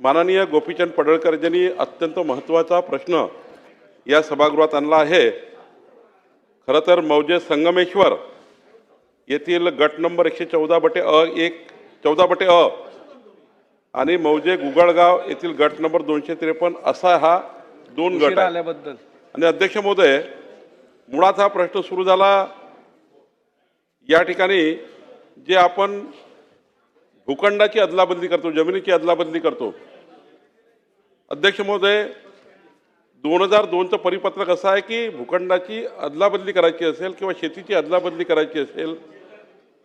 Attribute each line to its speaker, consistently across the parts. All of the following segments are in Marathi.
Speaker 1: माननीय गोपीचंद पडळकर यांनी अत्यंत महत्त्वाचा प्रश्न या सभागृहात आणला आहे। खरं तर मौजे संगमेश्वर येथील गट नंबर 114/अ आणि मौजे गुगळगाव येथील गट नंबर 253 असा हा दोन गट आहे। आणि अध्यक्ष महोदय, मुळात हा प्रश्न सुरू झाला या ठिकाणी जे आपण भूखंडाची अदलाबदली करतो, जमिनीची अदलाबदली करतो। अध्यक्ष महोदय, 2002चं परिपत्रक असं आहे की भूखंडाची अदलाबदली करायची असेल किंवा शेतीची अदलाबदली करायची असेल,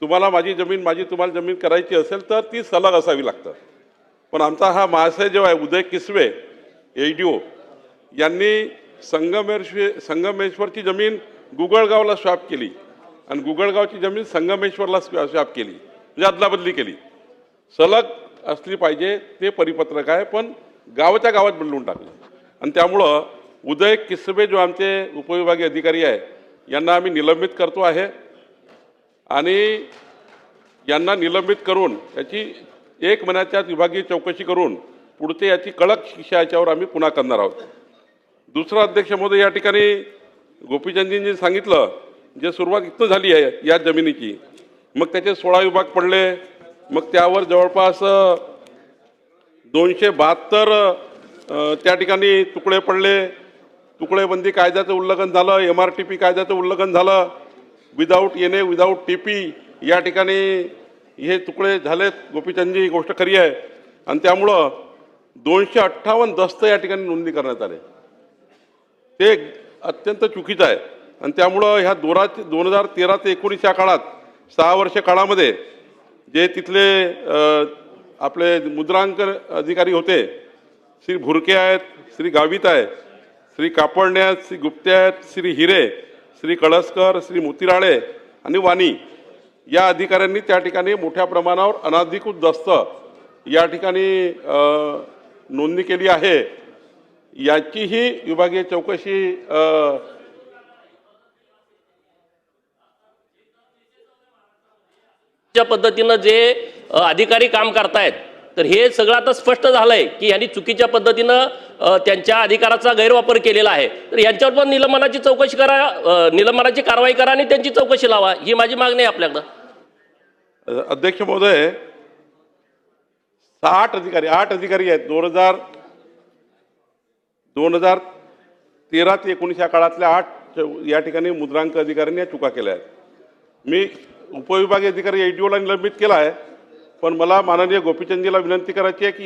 Speaker 1: तुम्हाला माझी जमीन माझी तुम्हाला जमीन करायची असेल तर ती सलग असावी लागतं। पण आमचा हा महाशय जो आहे उदय किसवे एडीओ यांनी संगमेश्वरची जमीन गुगळगावला स्वॅप केली आणि गुगळगावची जमीन संगमेश्वरला स्वॅप केली, म्हणजे अदलाबदली केली। सलग असली पाहिजे ते परिपत्रक आहे, पण गावाच्या गावात बदलून टाकलं। आणि त्यामुळं उदय किसवे जो आमचे उपविभागीय अधिकारी आहे यांना आम्ही निलंबित करतो आहे आणि यांना निलंबित करून याची 1 महिन्याच्या विभागीय चौकशी करून पुढचे याची कडक शिक्षा याच्यावर आम्ही पुन्हा करणार आहोत। दुसरा अध्यक्ष महोदय, या ठिकाणी गोपीचंदजींनी सांगितलं जे सुरुवात इथं झाली आहे या जमिनीची, मग त्याचे 16 विभाग पडले, मग त्यावर जवळपास 272 त्या ठिकाणी तुकडे पडले। तुकडेबंदी कायद्याचं उल्लंघन झालं, MRTP कायद्याचं उल्लंघन झालं, विदाऊट एनए विदाऊट TP या ठिकाणी हे तुकडे झालेत। गोपीचंदजी ही गोष्ट खरी आहे आणि त्यामुळं 258 दस्त या ठिकाणी नोंदणी करण्यात आले, ते अत्यंत चुकीचं आहे। आणि त्यामुळं ह्या 2013 ते 19 या काळात 6 वर्ष काळामध्ये जे तिथले आपले मुद्रांकन अधिकारी होते, श्री भुरके आहेत, श्री गावित आहे, श्री कापडणे आहेत, श्री गुप्ते आहेत, श्री हिरे, श्री कळसकर, श्री मोतीराळे आणि वाणी या अधिकाऱ्यांनी त्या ठिकाणी मोठ्या प्रमाणावर अनधिकृत दस्त या ठिकाणी नोंदणी केली आहे। याचीही विभागीय चौकशी
Speaker 2: पद्धतीनं जे अधिकारी काम करतायत, तर हे सगळं आता स्पष्ट झालंय की यांनी चुकीच्या पद्धतीनं त्यांच्या अधिकाराचा गैरवापर केलेला आहे। तर यांच्यावर पण निलंबनाची चौकशी करा, निलंबनाची कारवाई करा आणि त्यांची चौकशी लावा, ही माझी मागणी आहे आपल्याकडं।
Speaker 1: अध्यक्ष महोदय, 8 अधिकारी आहेत 2013 ते 19 या काळातल्या 8 या ठिकाणी मुद्रांक अधिकाऱ्यांनी या चुका केल्या आहेत। मी उपविभागीय अधिकारी एडीओला निलंबित केला आहे, पण मला माननीय गोपीचंदजीला विनंती करायची आहे की